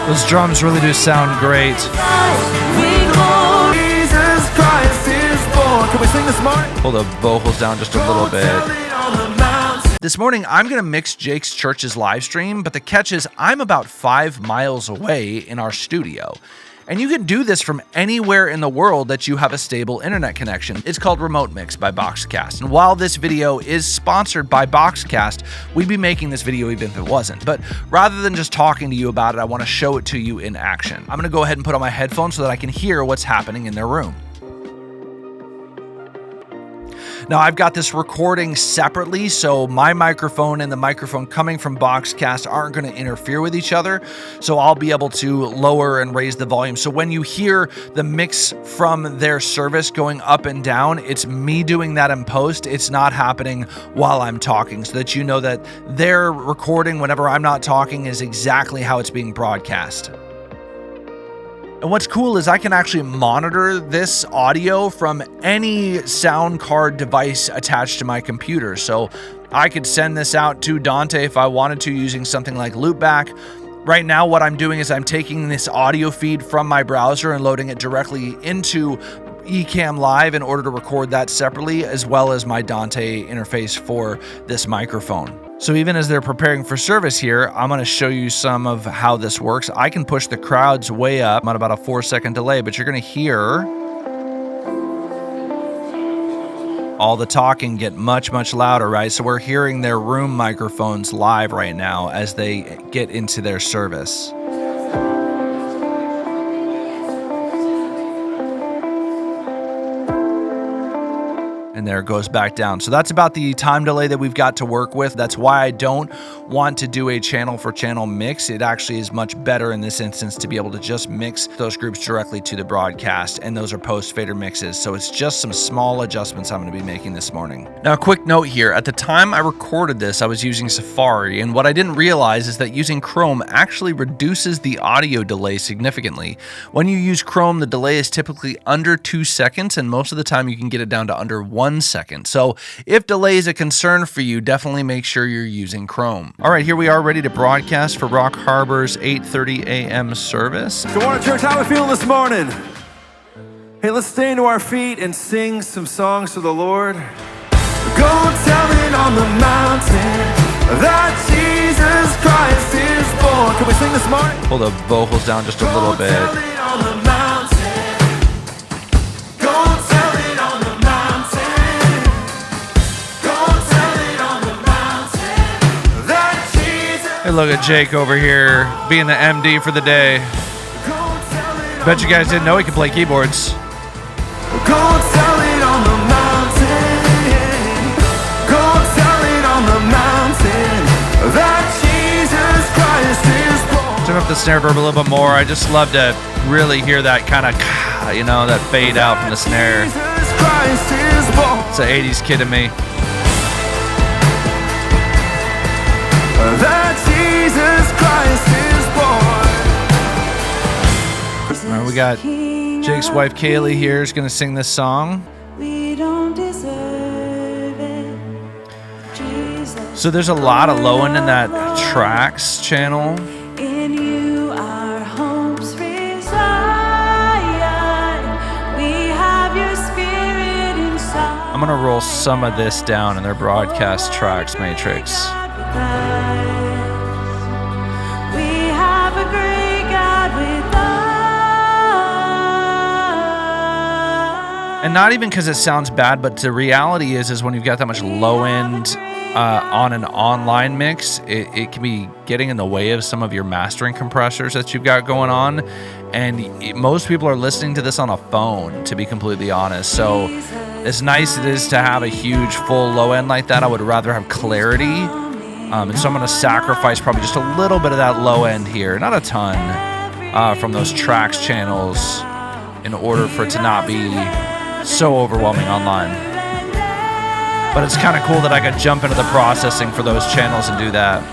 Those drums really do sound great. Jesus Christ is born. Can we sing this morning? Pull the vocals down just a little bit. This morning, I'm going to mix Jake's church's live stream, but the catch is I'm about 5 miles away in our studio. And you can do this from anywhere in the world that you have a stable internet connection. It's called RemoteMix by Boxcast. And while this video is sponsored by Boxcast, we'd be making this video even if it wasn't. But rather than just talking to you about it, I want to show it to you in action. I'm going to go ahead and put on my headphones so that I can hear what's happening in their room. Now, I've got this recording separately, so my microphone and the microphone coming from Boxcast aren't going to interfere with each other, so I'll be able to lower and raise the volume. So when you hear the mix from their service going up and down, it's me doing that in post. It's not happening while I'm talking, so that you know that their recording whenever I'm not talking is exactly how it's being broadcast. And what's cool is I can actually monitor this audio from any sound card device attached to my computer. So I could send this out to Dante if I wanted to using something like Loopback. Right now, what I'm doing is I'm taking this audio feed from my browser and loading it directly into Ecamm Live in order to record that separately, as well as my Dante interface for this microphone. So even as they're preparing for service here, I'm going to show you some of how this works. I can push the crowds way up at about a 4-second delay, but you're going to hear all the talking get much, much louder, right? So we're hearing their room microphones live right now as they get into their service. And there it goes back down. So that's about the time delay that we've got to work with. That's why I don't want to do a channel for channel mix. It actually is much better in this instance to be able to just mix those groups directly to the broadcast, and those are post fader mixes. So it's just some small adjustments I'm going to be making this morning. Now, a quick note here. At the time I recorded this, I was using Safari, and what I didn't realize is that using Chrome actually reduces the audio delay significantly. When you use Chrome, the delay is typically under 2 seconds, and most of the time you can get it down to under 1 second. So if delay is a concern for you, definitely make sure you're using Chrome. All right, here we are ready to broadcast for Rock Harbor's 8:30 a.m. service. Good morning, church. How are we feeling this morning? Hey, let's stand to our feet and sing some songs to the Lord. Go tell it on the mountain that Jesus Christ is born. Can we sing this morning? Pull the vocals down just a little bit. Go tell it on the mountain. Go tell it on the mountain. Go tell it on the mountain that Jesus. Hey, look at Jake over here being the MD for the day. Bet you guys didn't know he could play keyboards. Go tell it on the mountain. Go tell it on the mountain that Jesus Christ is born. Turn up the snare verb a little bit more. I just love to really hear that kind of, you know, that fade out from the snare. Jesus Christ is born. It's an 80s kid in me. That Jesus Christ is born. All right, we got Jake's wife Kaylee here is going to sing this song. We don't deserve it, Jesus. So there's a lot of low end in that tracks channel. In you our hopes reside. We have your spirit inside. I'm going to roll some of this down in their broadcast tracks matrix. We have a great God with us. And not even because it sounds bad, but the reality is when you've got that much low end on an online mix, it can be getting in the way of some of your mastering compressors that you've got going on. And most people are listening to this on a phone, to be completely honest. So as nice it is to have a huge full low end like that, I would rather have clarity. And so I'm going to sacrifice probably just a little bit of that low end here, not a ton, from those tracks channels in order for it to not be so overwhelming online. But it's kind of cool that I could jump into the processing for those channels and do that.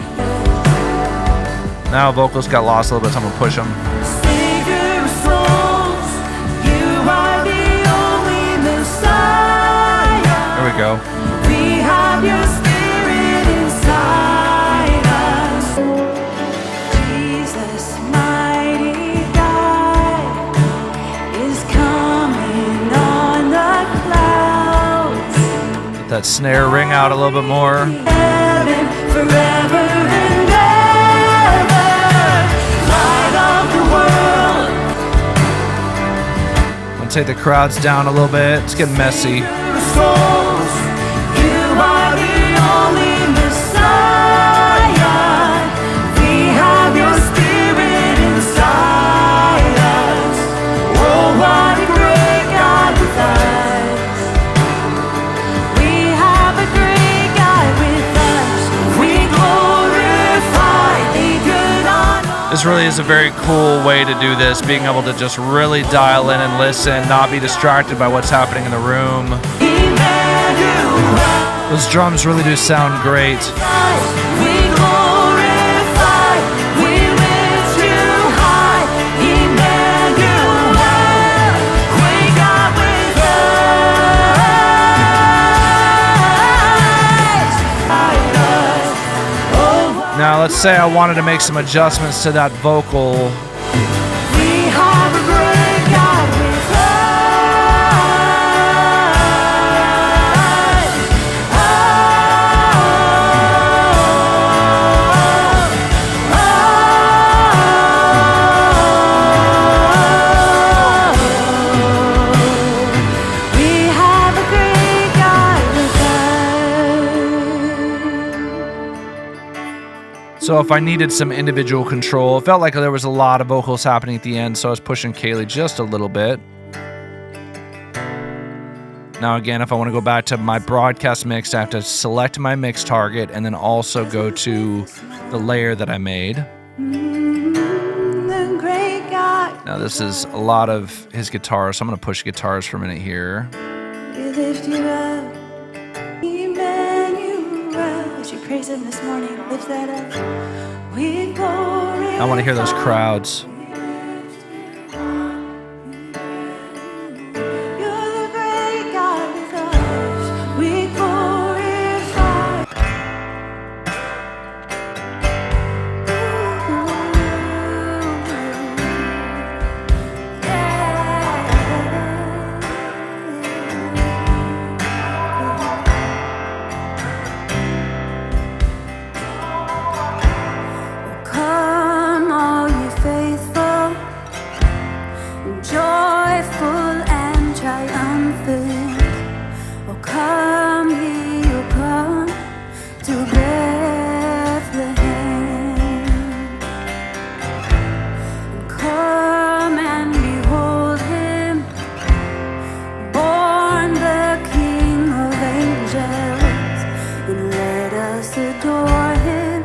Now vocals got lost a little bit, so I'm going to push them. Savior of souls, you are the only Messiah. There we go. We have your spirit inside us. Jesus This mighty God is coming on the clouds. Let that snare ring out a little bit more. Heaven forever and ever. Light of the world. I'm gonna take the crowds down a little bit. It's getting messy. Souls, you are the only Messiah. We have your spirit inside us. Oh, what a great God with us. We have a great God with us. We glorify the good honor. This really is a very cool way to do this, being able to just really dial in and listen, not be distracted by what's happening in the room. Those drums really do sound great. We glorify, we lift you high, Emmanuel, great God with us. Now, let's say I wanted to make some adjustments to that vocal. We have a great God with us. We have a great God with us. So if I needed some individual control, it felt like there was a lot of vocals happening at the end, so I was pushing Kaylee just a little bit. Now again, if I want to go back to my broadcast mix, I have to select my mix target and then also go to the layer that I made. The great God, Now this is a lot of his guitars, so I'm going to push guitars for a minute here. we lift you up, Emmanuel. As you praise him this morning, lift that up. We glorify. I want to hear those crowds. You're the great God with us. We glorify. Come, all you faithful, joyful and triumphant. Oh, come, ye who come to Bethlehem. Come and behold him, born the King of angels, and let us adore him.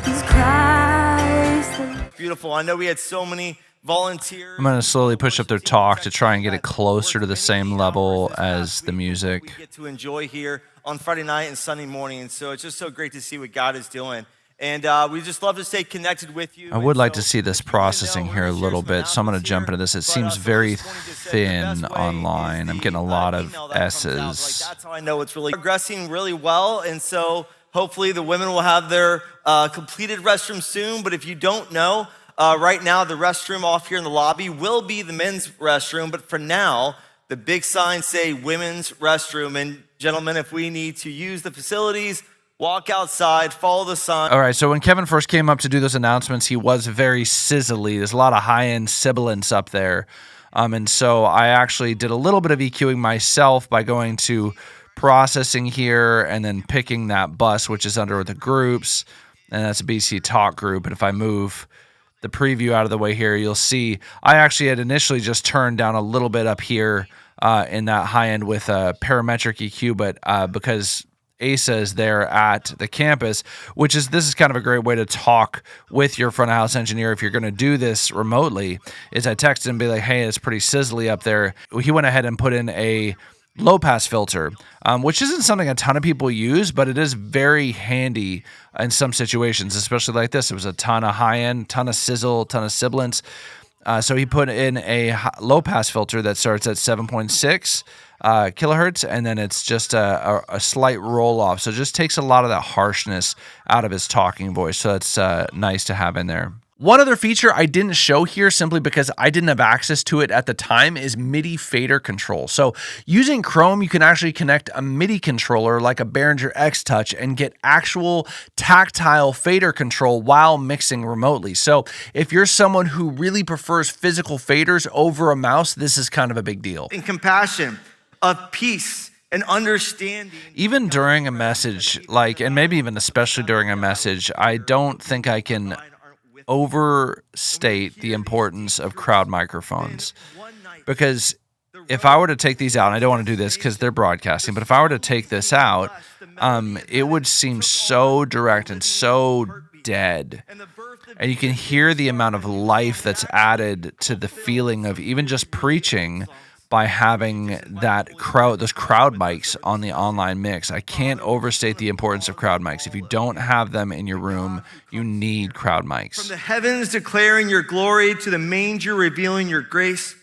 He's Christ the Beautiful. I know we had so many volunteers. I'm going to slowly push up their talk to try and get it closer to the same level as the music. We get to enjoy here on Friday night and Sunday morning, and so it's just so great to see what God is doing. And we just love to stay connected with you. I would like to see this processing here a little bit, so I'm going to jump into this. It seems very thin online. I'm getting a lot of S's. That's how I know it's really progressing really well, and so hopefully the women will have their completed restroom soon. But if you don't know, right now the restroom off here in the lobby will be the men's restroom. But for now, the big signs say women's restroom. And gentlemen, if we need to use the facilities, walk outside, follow the sign. All right, so when Kevin first came up to do those announcements, he was very sizzly. There's a lot of high-end sibilance up there. And so I actually did a little bit of EQing myself by going to processing here and then picking that bus, which is under the groups, and that's a BC Talk group. And if I move the preview out of the way here, you'll see I actually had initially just turned down a little bit up here in that high end with a parametric EQ, but because Asa is there at the campus, this is kind of a great way to talk with your front of house engineer if you're going to do this remotely, is I texted him and be like, hey, it's pretty sizzly up there. He went ahead and put in a low pass filter, which isn't something a ton of people use, but it is very handy in some situations, especially like this. It was a ton of high end, ton of sizzle, ton of sibilance. So he put in a low pass filter that starts at 7.6 kilohertz, and then it's just a slight roll off. So it just takes a lot of that harshness out of his talking voice. So that's nice to have in there. One other feature I didn't show here simply because I didn't have access to it at the time is MIDI fader control. So using Chrome, you can actually connect a MIDI controller like a Behringer X Touch and get actual tactile fader control while mixing remotely. So if you're someone who really prefers physical faders over a mouse, this is kind of a big deal. In compassion, of peace, and understanding. Even during a message, and maybe even especially during a message, I don't think I can overstate the importance of crowd microphones. Because if I were to take these out, and I don't want to do this because they're broadcasting, but if I were to take this out, it would seem so direct and so dead. And you can hear the amount of life that's added to the feeling of even just preaching by having those crowd mics on the online mix. I can't overstate the importance of crowd mics. If you don't have them in your room, you need crowd mics. From the heavens declaring your glory to the manger revealing your grace,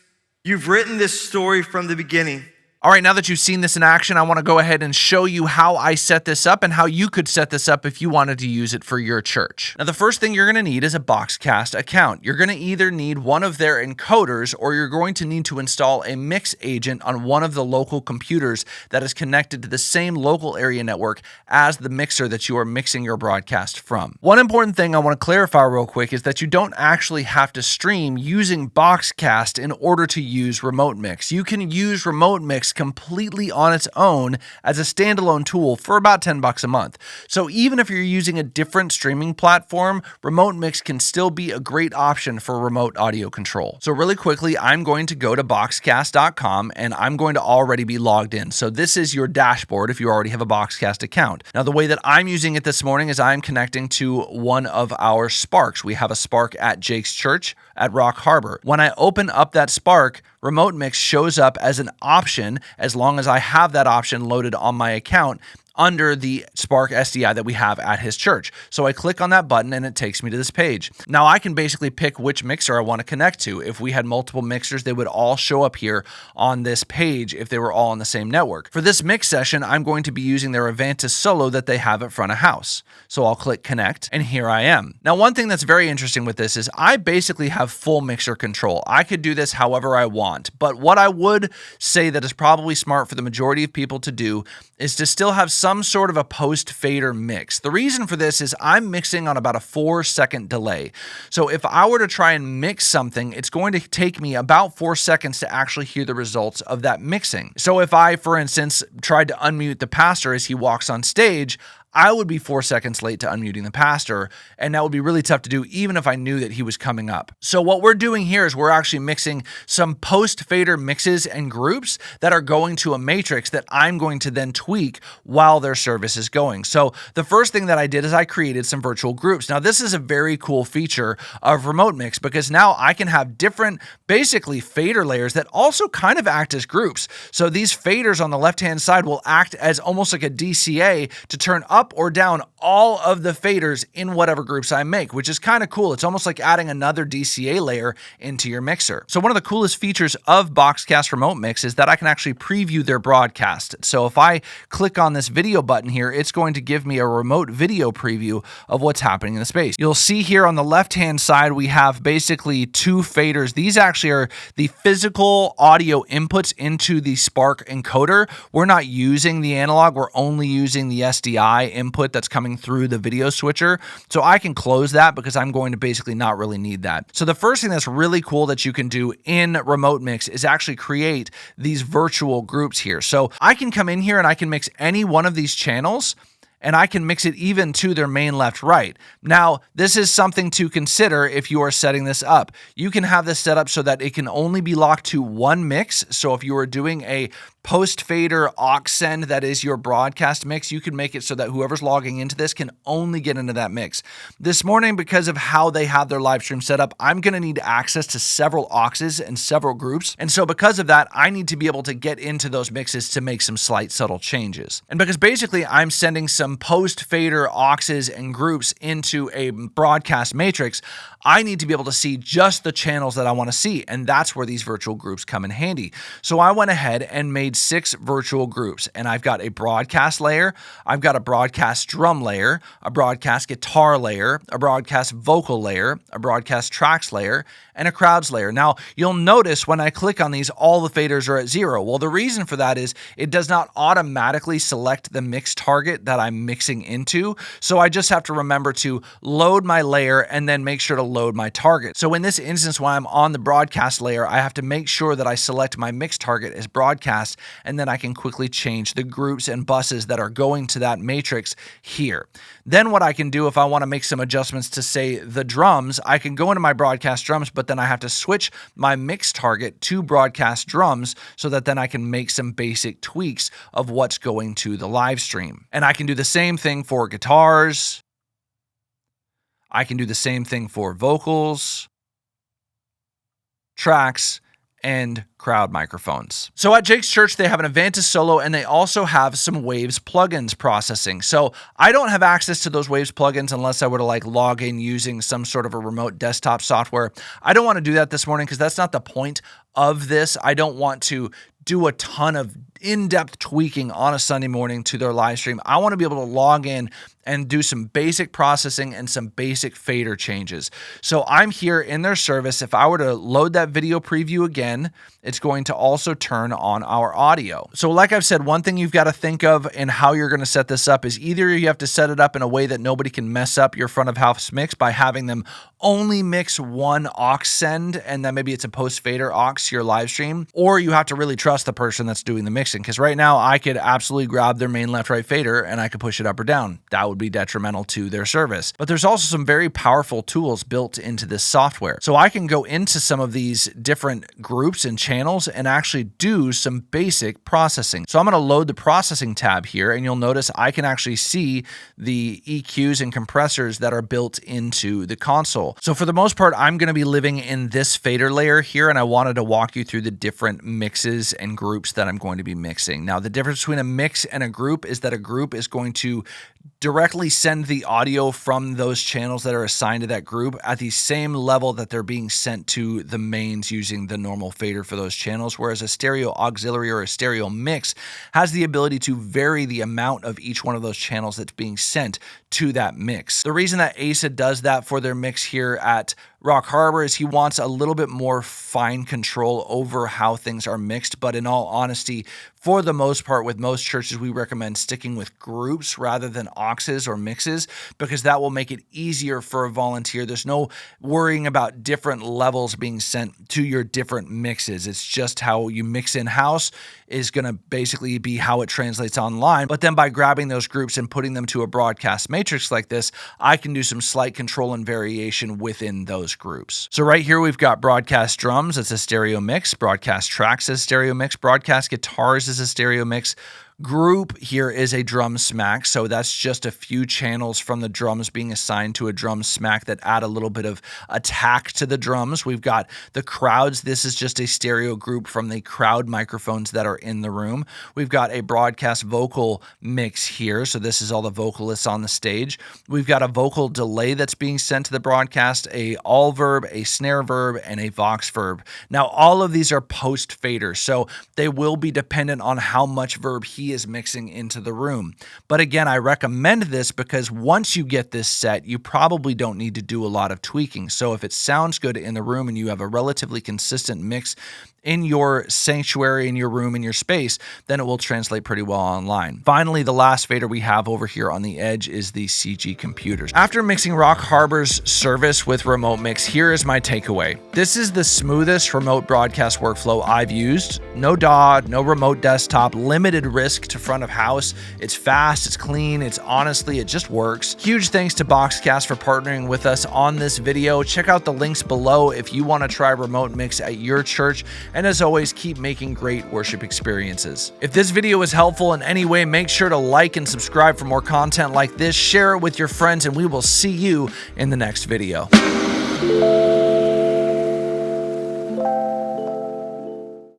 you've written this story from the beginning. All right, now that you've seen this in action, I want to go ahead and show you how I set this up and how you could set this up if you wanted to use it for your church. Now, the first thing you're going to need is a Boxcast account. You're going to either need one of their encoders or you're going to need to install a mix agent on one of the local computers that is connected to the same local area network as the mixer that you are mixing your broadcast from. One important thing I want to clarify real quick is that you don't actually have to stream using Boxcast in order to use RemoteMix. You can use RemoteMix completely on its own as a standalone tool for about $10 a month. So even if you're using a different streaming platform, RemoteMix can still be a great option for remote audio control. So really quickly, I'm going to go to boxcast.com and I'm going to already be logged in. So this is your dashboard if you already have a Boxcast account. Now the way that I'm using it this morning is I'm connecting to one of our Sparks. We have a Spark at Jake's Church at Rock Harbor. When I open up that Spark, RemoteMix shows up as an option as long as I have that option loaded on my account under the Spark SDI that we have at his church. So I click on that button and it takes me to this page. Now I can basically pick which mixer I want to connect to. If we had multiple mixers, they would all show up here on this page if they were all on the same network. For this mix session, I'm going to be using their Avantis Solo that they have at front of house. So I'll click connect and here I am. Now one thing that's very interesting with this is I basically have full mixer control. I could do this however I want, but what I would say that is probably smart for the majority of people to do is to still have some sort of a post fader mix. The reason for this is I'm mixing on about a 4-second delay. So if I were to try and mix something, it's going to take me about 4 seconds to actually hear the results of that mixing. So if I, for instance, tried to unmute the pastor as he walks on stage, I would be 4 seconds late to unmuting the pastor, and that would be really tough to do even if I knew that he was coming up. So what we're doing here is we're actually mixing some post-fader mixes and groups that are going to a matrix that I'm going to then tweak while their service is going. So the first thing that I did is I created some virtual groups. Now this is a very cool feature of RemoteMix because now I can have different basically fader layers that also kind of act as groups. So these faders on the left-hand side will act as almost like a DCA to turn up or down all of the faders in whatever groups I make, which is kind of cool. It's almost like adding another DCA layer into your mixer. So one of the coolest features of Boxcast RemoteMix is that I can actually preview their broadcast. So if I click on this video button here, it's going to give me a remote video preview of what's happening in the space. You'll see here on the left-hand side, we have basically two faders. These actually are the physical audio inputs into the Spark encoder. We're not using the analog. We're only using the SDI input that's coming through the video switcher. So I can close that because I'm going to basically not really need that. So the first thing that's really cool that you can do in RemoteMix is actually create these virtual groups here. So I can come in here and I can mix any one of these channels and I can mix it even to their main left right. Now, this is something to consider if you are setting this up. You can have this set up so that it can only be locked to one mix. So if you are doing a post-fader aux send that is your broadcast mix, you can make it so that whoever's logging into this can only get into that mix. This morning, because of how they have their live stream set up, I'm going to need access to several auxes and several groups. And so because of that, I need to be able to get into those mixes to make some slight subtle changes. And because basically I'm sending some some post fader auxes and groups into a broadcast matrix, I need to be able to see just the channels that I want to see, and that's where these virtual groups come in handy. So I went ahead and made 6 virtual groups, and I've got a broadcast layer, I've got a broadcast drum layer, a broadcast guitar layer, a broadcast vocal layer, a broadcast tracks layer, and a crowds layer. Now, you'll notice when I click on these, all the faders are at 0. Well, the reason for that is it does not automatically select the mix target that I'm mixing into. So I just have to remember to load my layer and then make sure to load my target. So in this instance, when I'm on the broadcast layer, I have to make sure that I select my mix target as broadcast, and then I can quickly change the groups and buses that are going to that matrix here. Then what I can do if I want to make some adjustments to, say, the drums, I can go into my broadcast drums, but then I have to switch my mix target to broadcast drums so that then I can make some basic tweaks of what's going to the live stream. And I can do the same thing for guitars. I can do the same thing for vocals, tracks, and crowd microphones. So at Jake's Church, they have an Avantis Solo, and they also have some Waves plugins processing. So I don't have access to those Waves plugins unless I were to like log in using some sort of a remote desktop software. I don't want to do that this morning because that's not the point of this. I don't want to do a ton of in-depth tweaking on a Sunday morning to their live stream. I want to be able to log in and do some basic processing and some basic fader changes. So I'm here in their service. If I were to load that video preview again, it's going to also turn on our audio. So like I've said, one thing you've got to think of in how you're going to set this up is either you have to set it up in a way that nobody can mess up your front of house mix by having them only mix one aux send, and then maybe it's a post fader aux to your live stream, or you have to really trust the person that's doing the mixing. Because right now I could absolutely grab their main left right fader and I could push it up or down. That would be detrimental to their service. But there's also some very powerful tools built into this software. So I can go into some of these different groups and channels and actually do some basic processing. So I'm going to load the processing tab here, and you'll notice I can actually see the EQs and compressors that are built into the console. So for the most part, I'm going to be living in this fader layer here, and I wanted to walk you through the different mixes and groups that I'm going to be mixing. Now, the difference between a mix and a group is that a group is going to directly send the audio from those channels that are assigned to that group at the same level that they're being sent to the mains using the normal fader for those channels, whereas a stereo auxiliary or a stereo mix has the ability to vary the amount of each one of those channels that's being sent to that mix. The reason that ASA does that for their mix here at Rock Harbor is he wants a little bit more fine control over how things are mixed, but in all honesty, for the most part, with most churches, we recommend sticking with groups rather than auxes or mixes, because that will make it easier for a volunteer. There's no worrying about different levels being sent to your different mixes. It's just how you mix in-house is going to basically be how it translates online. But then by grabbing those groups and putting them to a broadcast matrix like this, I can do some slight control and variation within those groups. So right here, we've got broadcast drums. It's a stereo mix. Broadcast tracks is stereo mix. Broadcast guitars is a stereo mix. Group here is a drum smack, so that's just a few channels from the drums being assigned to a drum smack that add a little bit of attack to the drums. We've got the crowds. This is just a stereo group from the crowd microphones that are in the room. We've got a broadcast vocal mix here, so this is all the vocalists on the stage. We've got a vocal delay that's being sent to the broadcast, a all verb, a snare verb, and a vox verb. Now, all of these are post faders, so they will be dependent on how much verb he is mixing into the room. But again, I recommend this because once you get this set, you probably don't need to do a lot of tweaking. So if it sounds good in the room and you have a relatively consistent mix in your sanctuary, in your room, in your space, then it will translate pretty well online. Finally, the last fader we have over here on the edge is the CG computers. After mixing Rock Harbor's service with RemoteMix, here is my takeaway. This is the smoothest remote broadcast workflow I've used. No DAW, no remote desktop, limited risk to front of house. It's fast, it's clean, it's honestly, it just works. Huge thanks to Boxcast for partnering with us on this video. Check out the links below if you want to try RemoteMix at your church. And as always, keep making great worship experiences. If this video was helpful in any way, make sure to like and subscribe for more content like this. Share it with your friends, and we will see you in the next video.